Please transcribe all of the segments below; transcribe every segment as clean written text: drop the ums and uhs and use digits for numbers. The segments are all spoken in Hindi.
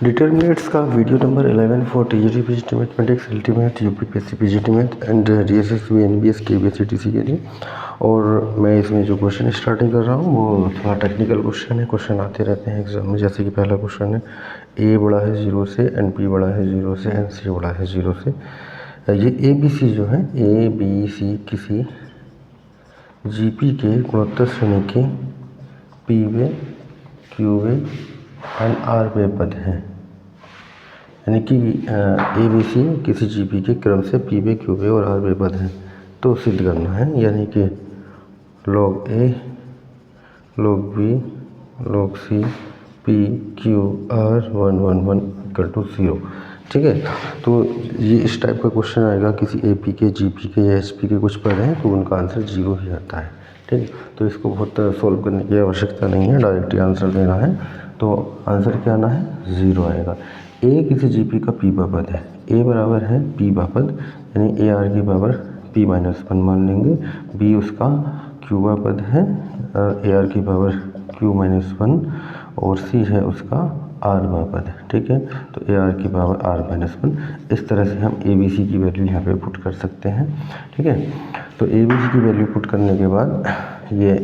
डिटर्मिनेट्स का video number 11 for TGT PGT mathematics ultimate UPPSC PGT math and DSSB NBS KBS etc के लिए। और मैं इसमें जो क्वेश्चन स्टार्टिंग कर रहा हूँ वो थोड़ा टेक्निकल क्वेश्चन है। क्वेश्चन आते रहते हैं एग्जाम में, जैसे कि पहला क्वेश्चन है ए बड़ा है 0 से एंड बी बड़ा है 0 से एंड सी बड़ा है 0 से। ये ए बी सी जो है ए बी सी किसी जीपी के गुणोत्तर श्रेणी के पी वे क्यू वे एंड आर वे पद हैं, यानी कि ए बी सी किसी जीपी के क्रम से पी वे क्यू वे और आर वे पद हैं तो सिद्ध करना है। यानी कि log A log B log C P Q R 1 1 1 equal to 0। ठीक है, तो ये इस टाइप का क्वेश्चन आएगा। किसी ए पी के जी पी के या एस पी के कुछ पद हैं तो उनका आंसर 0 ही आता है। ठीक है, तो इसको बहुत सॉल्व करने की आवश्यकता नहीं है, डायरेक्ट ही आंसर देना है। तो आंसर क्या आना है, 0 आएगा। ए किसी जीपी का पी पद है, ए बराबर है पी पद यानी ए आर की पावर पी माइनस 1 मान लेंगे। बी उसका क्यू पद है ए आर की पावर क्यू माइनस 1 और सी है उसका आर पद। ठीक है, तो ए आर की पावर आर माइनस 1। इस तरह से हम ए बी सी की वैल्यू यहाँ पे पुट कर सकते हैं। ठीक है, तो ए बी सी की वैल्यू पुट करने के बाद ये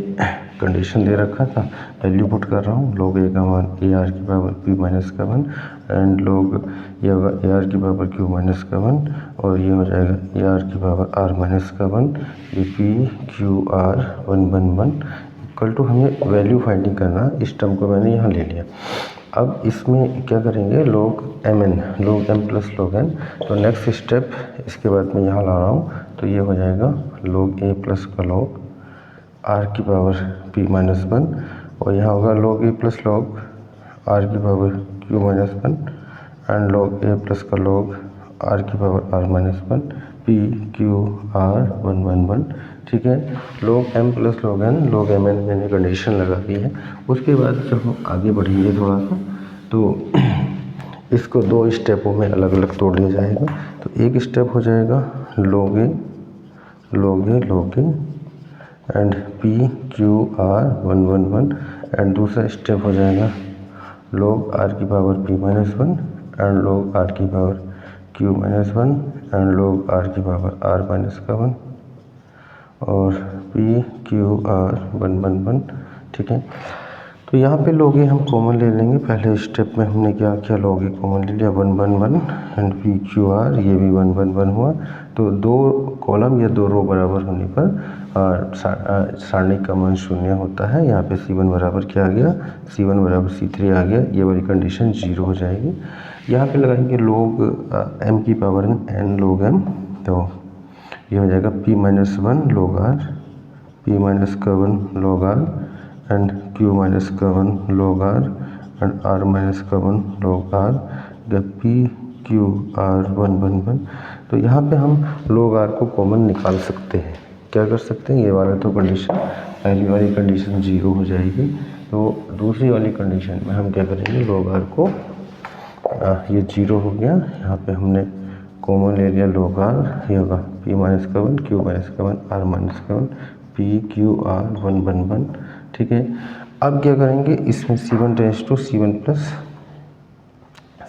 कंडीशन दे रखा था, वैल्यू पुट कर रहा हूँ। log ए का मान ए आर की पावर पी माइनस का 1 एंड log ये होगा ए आर की पावर क्यू माइनस का 1 और ये हो जाएगा ए आर की पावर आर माइनस का 1। ये P Q R 1 1 1 equal to हमें वैल्यू फाइंडिंग करना। इस टर्म को मैंने यहाँ ले लिया। अब इसमें क्या करेंगे, log M N log M plus log N. तो नेक्स्ट स्टेप इसके बाद मैं यहाँ ला रहा हूँ, तो ये हो जाएगा log ए प्लस का log आर की पावर पी माइनस 1 और यहाँ होगा log A plus log R की power Q minus 1 and log A plus का log आर की power R minus 1 P Q R 1 1 1। ठीक है, log M plus log N log M N मैंने कंडीशन लगा दी है। उसके बाद जब हम आगे बढ़ेंगे थोड़ा सा तो इसको दो स्टेपों में अलग अलग तोड़ लिया जाएगा। तो एक स्टेप हो जाएगा log A log A and P Q R 1 1 1 and दूसरा स्टेप हो जाएगा log आर की power P minus 1 and log R की power Q minus 1 and log R की पावर आर माइनस का 1 और पी क्यू आर 1 1 1। ठीक है, तो यहाँ पे log ए हम कॉमन ले लेंगे। पहले स्टेप में हमने क्या किया, log ए कॉमन ले लिया 1 1 1 एंड पी क्यू आर ये भी 1 1 1 हुआ। तो दो कॉलम या दो रो बराबर होने पर सारणी का मान 0 होता है। यहाँ पे C1 बराबर क्या आ गया, C1 बराबर C3 आ गया। ये वाली कंडीशन 0 हो जाएगी। यहाँ पे लगाएंगे log m की पावर n log m, तो ये हो जाएगा p minus 1 log r p minus का 1 log r and q minus का 1 log r and r minus का 1 log r p q r 1 1 1। तो यहाँ पे हम log r को कॉमन निकाल सकते हैं। क्या कर सकते हैं, ये वाला तो कंडीशन, पहली वाली कंडीशन 0 हो जाएगी। तो दूसरी वाली कंडीशन में हम क्या करेंगे, log r को ये 0 हो गया, यहाँ पे हमने कॉमन ले लिया log r, ये होगा p माइनस का 1 q माइनस का 1 r माइनस का 1 p q r 1 1 1। ठीक है, अब क्या करेंगे, इसमें C1 tense to C1 plus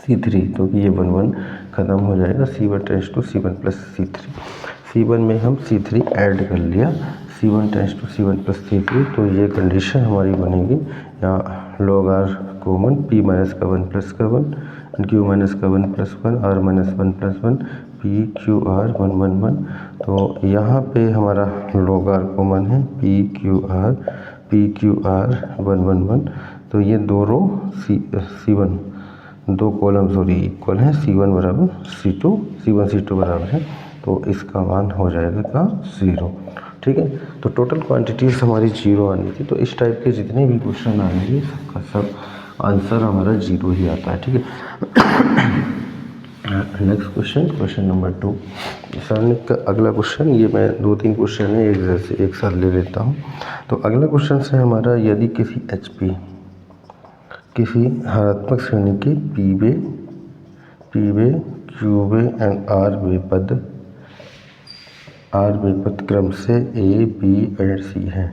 C3, तो ये 1 1 ख़त्म हो जाएगा। C1 tense to C1 plus C3, C1 में हम C3 ऐड कर लिया, C1 tense to C1 plus C3। तो ये कंडीशन हमारी बनेगी, यहाँ log r common p minus का 1 प्लस का 1 q माइनस का 1 plus 1 r minus 1 plus 1 p q r 1 1 1। तो यहाँ पे हमारा log r कॉमन है p q r 1 1 1। तो ये दो रो C1 दो कॉलम सॉरी इक्वल है, C1 बराबर C2 C1 C2 बराबर है, तो इसका मान हो जाएगा का 0। ठीक है, तो टोटल क्वांटिटीज हमारी 0 आनी थी। तो इस टाइप के जितने भी क्वेश्चन आएंगे सबका सब आंसर हमारा 0 ही आता है। ठीक है, नेक्स्ट क्वेश्चन नंबर 2। सर का अगला क्वेश्चन, ये मैं 2-3 क्वेश्चन है एक जैसे एक साथ ले लेता हूँ। तो अगला क्वेश्चन है हमारा, यदि किसी HP किसी हरात्मक श्रेणी के पी वे क्यू वे एंड आर वे पद क्रम से ए बी एंड सी हैं,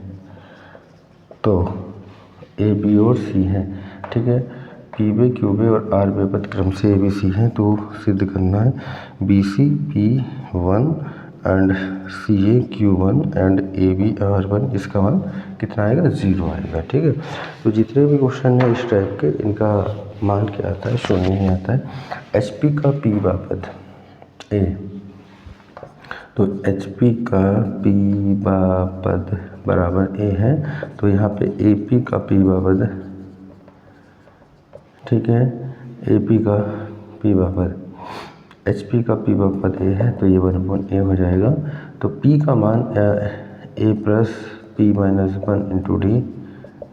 तो ए बी और सी हैं। ठीक है, पी बे क्यू बे और आर बे पद क्रम से ए बी सी हैं, तो सिद्ध करना है B C P one and C A Q one and A B R one, इसका मान कितना आएगा? 0 आएगा। ठीक है, तो जितने भी क्वेश्चन हैं इस टाइप के, इनका मान क्या आता है? शून्य ही आता है। एच पी का पी बापद ए, तो एच पी का पी बापद बराबर ए है, तो यहाँ पे ए पी का पी बापद, ठीक है, ए पी का पी बापद एच पी का पी बापद ए है, तो ये 1/a हो जाएगा। तो पी का मान A plus P minus 1 into D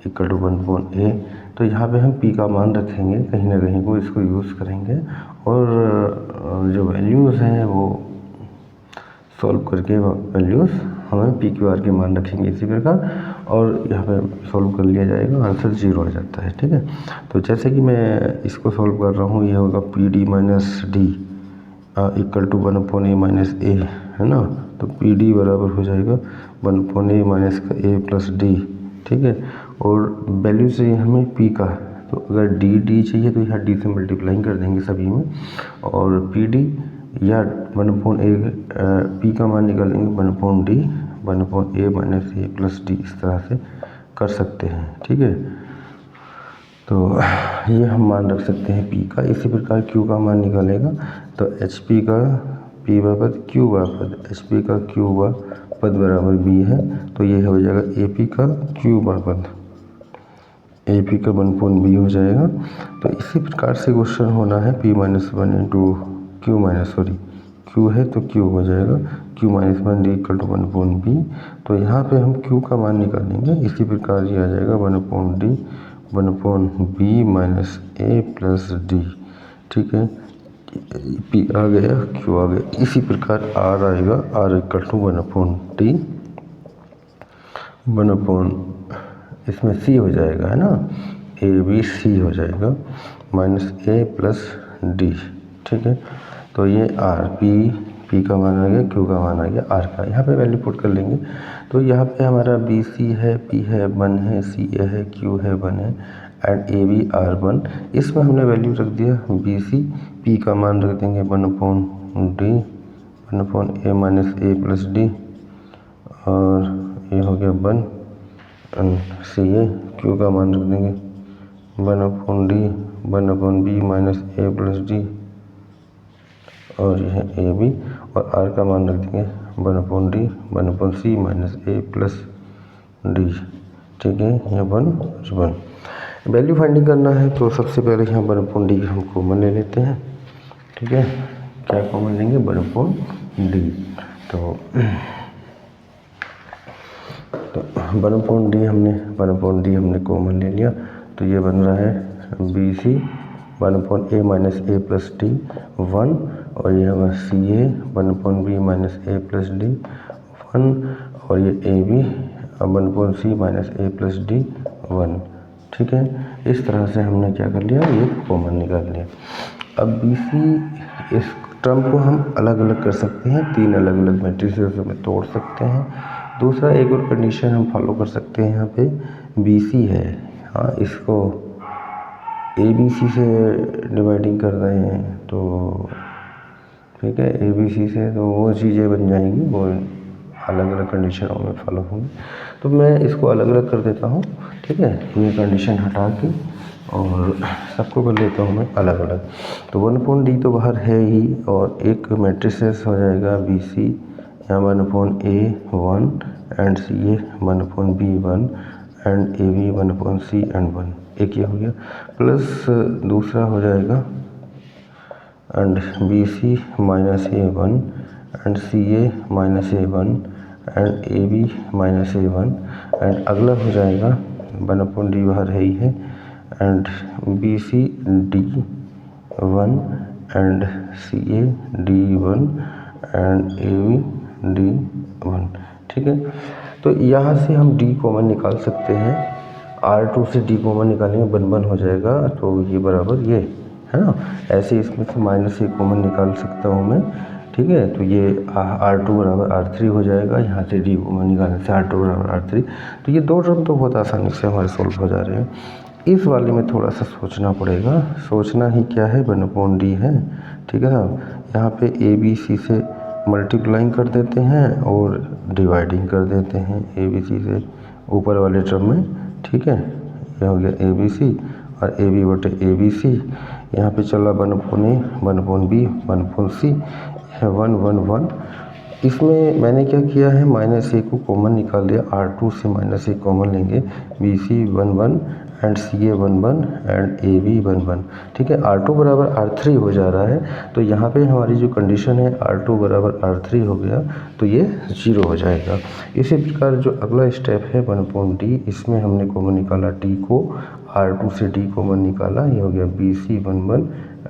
equal to 1/a। तो यहाँ पे हम पी का मान रखेंगे, कहीं ना कहीं को इसको यूज़ करेंगे और जो वैल्यूज़ हैं वो सॉल्व करके वैल्यूज़ हमें पी क्यू आर के मान रखेंगे इसी प्रकार, और यहाँ पे सॉल्व कर लिया जाएगा, आंसर 0 आ जाता है। ठीक है, तो जैसे कि मैं इसको सॉल्व कर रहा हूँ, ये होगा P D minus D equal to 1/a minus A, है ना। तो पी डी बराबर हो जाएगा 1/a माइनस का ए प्लस डी। ठीक है, और वैल्यू चाहिए हमें पी का, तो अगर डी चाहिए तो यहाँ डी से मल्टीप्लाई कर देंगे सभी में, और पी डी या 1/a पी का मान निकालेंगे 1/d 1/a minus A plus D, इस तरह से कर सकते हैं। ठीक है, तो ये हम मान रख सकते हैं पी का। इसी प्रकार क्यू का मान निकालेगा, तो एच पी का पी बापद क्यू बापद, एच पी का क्यू बापद बराबर बी है, तो ये हो जाएगा ए पी का क्यू बापद, ए पी का 1/b हो जाएगा। तो इसी प्रकार से क्वेश्चन होना है P minus 1 into Q minus, sorry Q है तो क्यू हो जाएगा Q minus 1 D equal to 1/b। तो यहाँ पे हम क्यू का मान निकालेंगे, इसी प्रकार ये आ जाएगा 1/d 1/b minus A plus D. ठीक है, पी आ गया, क्यू आ गया, इसी प्रकार आर आएगा, आर इक्वल टू 1/d 1/, इसमें सी हो जाएगा, है ना, ए बी सी हो जाएगा माइनस ए प्लस डी। ठीक है, तो ये आर पी का मान आ गया, क्यू का मान आ गया, आर का यहाँ पे वैल्यू पुट कर लेंगे। तो यहाँ पे हमारा बी सी है, पी है 1 है, सी ए है, क्यू है 1 है एंड ए बी आर 1। इसमें हमने वैल्यू रख दिया बी सी, पी का मान रख देंगे 1/d 1/a minus A plus D, और ये हो गया 1 एंड सी ए, क्यू का मान रख देंगे 1/d 1/b minus A plus D, और यह है ए बी, और आर का मान रख देंगे 1/d 1/c minus A plus D. ठीक है, यह 1 वैल्यू फाइंडिंग करना है, तो सबसे पहले यहाँ 1/d हम कॉमन ले लेते हैं। ठीक है, क्या कॉमन लेंगे? 1/d। तो 1/d हमने कॉमन ले लिया, तो ये बन रहा है B C 1/a minus A plus D 1, और ये होगा C A 1/b minus A plus D 1, और ये A B 1/c minus A plus D 1। ठीक है, इस तरह से हमने क्या कर लिया, ये कॉमन निकाल लिया। अब बी सी, इस टर्म को हम अलग अलग कर सकते हैं, 3 अलग अलग मैट्रिसेस में तोड़ सकते हैं। दूसरा एक और कंडीशन हम फॉलो कर सकते हैं, यहाँ पे बी सी है, हाँ, इसको ए बी सी से डिवाइडिंग कर रहे हैं, तो ठीक है, ए बी सी से, तो वो चीज़ें बन जाएंगी, वो अलग अलग कंडीशनों में फॉलो होंगी। तो मैं इसको अलग अलग कर देता हूँ। ठीक है, ये कंडीशन हटा के और सबको कर लेता हूँ मैं अलग अलग। तो 1/d तो बाहर है ही, और एक मैट्रिसेस हो जाएगा बी सी, यहाँ 1/a 1 and C A 1/b 1 and A B 1/c and 1, एक ये हो गया, प्लस दूसरा हो जाएगा and B C minus A 1 and C A minus A 1 and A B minus A 1, and अगला हो जाएगा 1/d बाहर है ही है, and B C D 1 and C A D 1 and A B D 1। ठीक है, तो यहाँ से हम डी कॉमन निकाल सकते हैं, R2 से डी कॉमन निकालेंगे 1 हो जाएगा, तो ये बराबर ये है ना, ऐसे इसमें से माइनस ए कॉमन निकाल सकता हूँ मैं। ठीक है, तो ये R2 बराबर R3 हो जाएगा, यहाँ से डी कॉमन निकालने से R2 बराबर R3। तो ये दो टर्म तो बहुत आसानी से हमारे सॉल्व हो जा रहे हैं। इस वाले में थोड़ा सा सोचना पड़ेगा। सोचना ही क्या है, 1/d है, ठीक है ना। यहाँ पे ए बी सी से मल्टीप्लाइंग कर देते हैं और डिवाइडिंग कर देते हैं ए बी सी से ऊपर वाले टर्म में, ठीक है। ये हो गया ए बी सी और ए बी बटे ए बी सी। यहाँ पे चला 1/a 1/b 1/c है 1 1 1। इसमें मैंने क्या किया है, -a को कॉमन निकाल दिया, R2 से -a कॉमन लेंगे, BC 1 1 and CA 1 1 and AB 1 1, ठीक है। R2 बराबर R3 हो जा रहा है, तो यहाँ पे हमारी जो कंडीशन है R2 बराबर R3 हो गया, तो ये 0 हो जाएगा। इसी प्रकार जो अगला स्टेप है 1/d, इसमें हमने कॉमन निकाला t को, R2 से d कॉमन निकाला, ये हो गया BC 1 1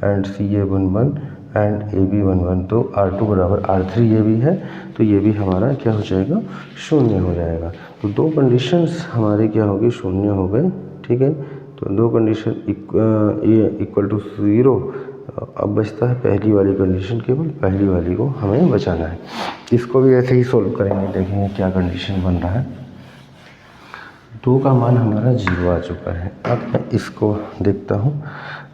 and CA 1 1 and AB 1 1। तो R2 बराबर R3 ये भी है, तो ये भी हमारा क्या हो जाएगा, 0 हो जाएगा। तो दो कंडीशंस हमारे क्या हो गए, 0 हो गए, ठीक है। तो दो कंडीशन ये इक्वल टू 0। अब बचता है पहली वाली कंडीशन, केवल पहली वाली को हमें बचाना है। इसको भी ऐसे ही सोल्व करेंगे, देखेंगे क्या कंडीशन बन रहा है। 2 का मान हमारा 0 आ चुका है। अब मैं इसको देखता हूँ,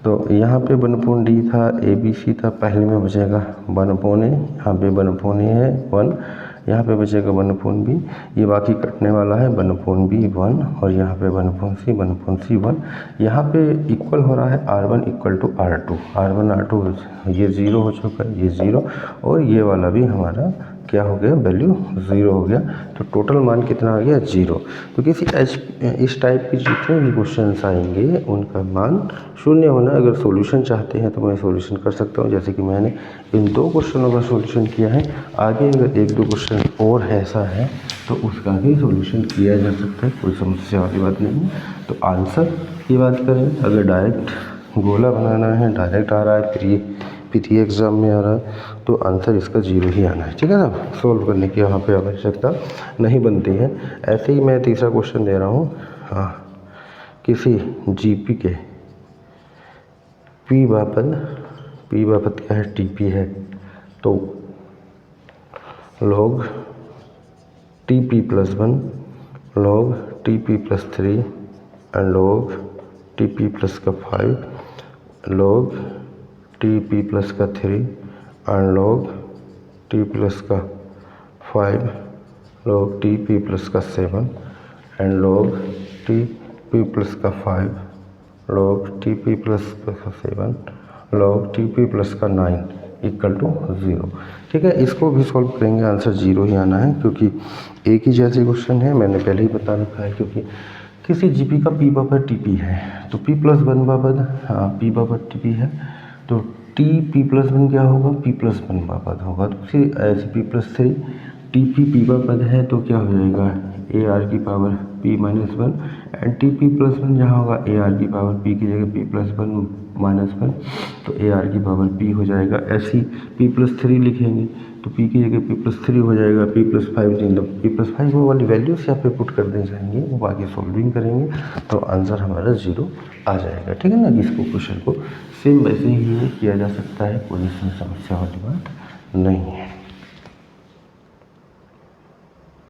तो यहाँ पे 1/d था, ABC था, पहले में बचेगा 1/a, यहाँ पे 1/a है 1, यहाँ पे बचेगा 1/b, ये बाकी कटने वाला है 1/b 1 और यहाँ पे 1/c 1। यहाँ पे इक्वल हो रहा है R1 equal to R2, R1 R2 ये 0 हो चुका है, ये 0 और ये वाला भी हमारा क्या हो गया, वैल्यू 0 हो गया। तो टोटल मान कितना आ गया, 0। तो किसी इस टाइप के जितने भी क्वेश्चंस आएंगे उनका मान 0 होना। अगर सॉल्यूशन चाहते हैं तो मैं सॉल्यूशन कर सकता हूं, जैसे कि मैंने इन 2 क्वेश्चनों का सॉल्यूशन किया है। आगे अगर 1-2 क्वेश्चन और ऐसा है तो उसका भी सॉल्यूशन किया जा सकता है, कोई समस्या वाली बात नहीं है। तो आंसर की बात करें, अगर डायरेक्ट गोला बनाना है, डायरेक्ट आ रहा है, प्री एग्ज़ाम में आ रहा है, तो आंसर इसका 0 ही आना है, ठीक है ना। सोल्व करने की यहाँ पे आवश्यकता नहीं बनती है। ऐसे ही मैं तीसरा क्वेश्चन दे रहा हूँ, हाँ, किसी जीपी के पी बापत क्या है, टीपी है, तो log TP + 1 log TP + 3 and log TP + 5 log TP + 3 and log TP + 5 log TP + 7 and log TP + 5 log TP + 7 log TP + 9 equal to 0, ठीक है। इसको भी सॉल्व करेंगे, आंसर 0 ही आना है, क्योंकि एक ही जैसे क्वेश्चन है, मैंने पहले ही बता रखा है। क्योंकि किसी जीपी का पी बापत टीपी है, तो P + 1 बापत, हाँ, P बापत टीपी है, तो P + 1 क्या होगा, P + 1 बापत होगा। तो फिर ऐसे P + 3 TP P बापत है, तो क्या हो जाएगा, AR की पावर P - 1 एंड TP + 1 जहाँ होगा AR की पावर P की जगह P + 1 -1, तो AR की पावर P हो जाएगा। ऐसी P + 3 लिखेंगे तो P की जगह P + 3 हो जाएगा, P + 5 मतलब P + 5 वो वाली वैल्यूज यहाँ पे पुट कर दे जाएंगे, वो बाकी सॉल्विंग करेंगे तो आंसर हमारा 0 आ जाएगा, ठीक है ना। इसको क्वेश्चन को सेम वैसे ही किया जा सकता है, कोई इसमें समस्या वाली बात नहीं है।